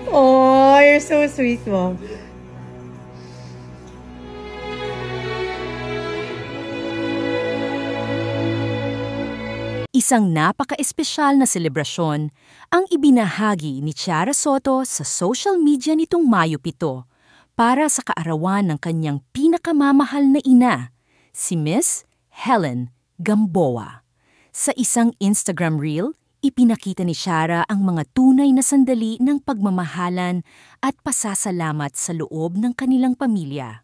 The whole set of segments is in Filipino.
Oh, you're so sweet, Mom. Isang napaka-espesyal na selebrasyon ang ibinahagi ni Tiara Soto sa social media nitong Mayo 7 para sa kaarawan ng kanyang pinakamamahal na ina, si Miss Helen Gamboa. Sa isang Instagram reel, ipinakita ni Tiara ang mga tunay na sandali ng pagmamahalan at pasasalamat sa loob ng kanilang pamilya.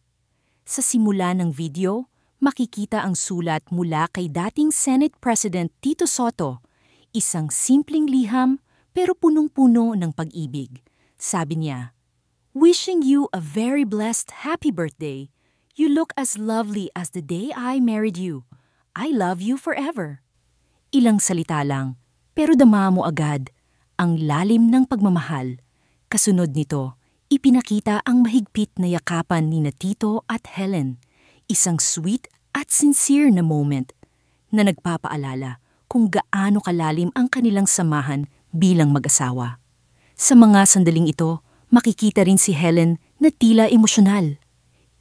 Sa simula ng video, makikita ang sulat mula kay dating Senate President Tito Soto, isang simpleng liham pero punong-puno ng pag-ibig. Sabi niya, "Wishing you a very blessed happy birthday. You look as lovely as the day I married you. I love you forever." Ilang salita lang, pero dama mo agad ang lalim ng pagmamahal. Kasunod nito, ipinakita ang mahigpit na yakapan ni Tito at Helen, isang sweet at sincere na moment na nagpapaalala kung gaano kalalim ang kanilang samahan bilang mag-asawa. Sa mga sandaling ito, makikita rin si Helen na tila emosyonal.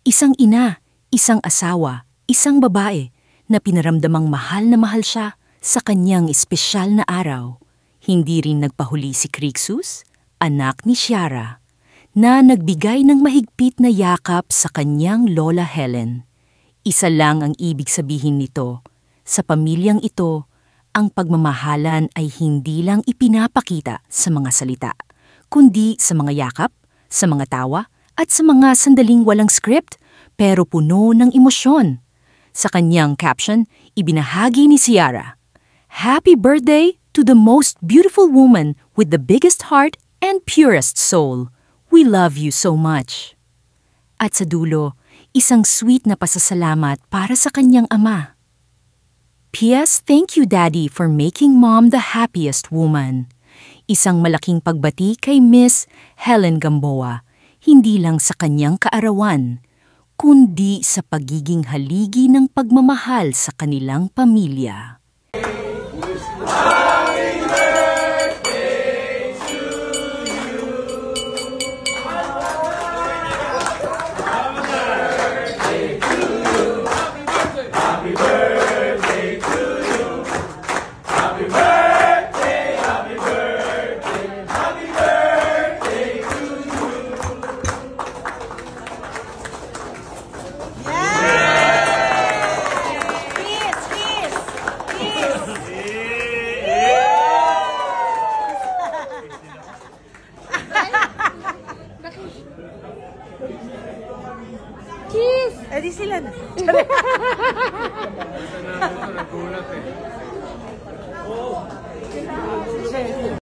Isang ina, isang asawa, isang babae na pinaramdamang mahal siya sa kanyang espesyal na araw. Hindi rin nagpahuli si Crixus, anak ni Tiara, na nagbigay ng mahigpit na yakap sa kanyang lola Helen. Isa lang ang ibig sabihin nito, sa pamilyang ito, ang pagmamahalan ay hindi lang ipinapakita sa mga salita, kundi sa mga yakap, sa mga tawa, at sa mga sandaling walang script pero puno ng emosyon. Sa kanyang caption, ibinahagi ni Tiara, "Happy birthday to the most beautiful woman with the biggest heart and purest soul. We love you so much." At sa dulo, isang sweet na pasasalamat para sa kanyang ama. "P.S. Thank you, Daddy, for making Mom the happiest woman." Isang malaking pagbati kay Miss Helen Gamboa, hindi lang sa kanyang kaarawan, kundi sa pagiging haligi ng pagmamahal sa kanilang pamilya. Kiss! Eh di sila na.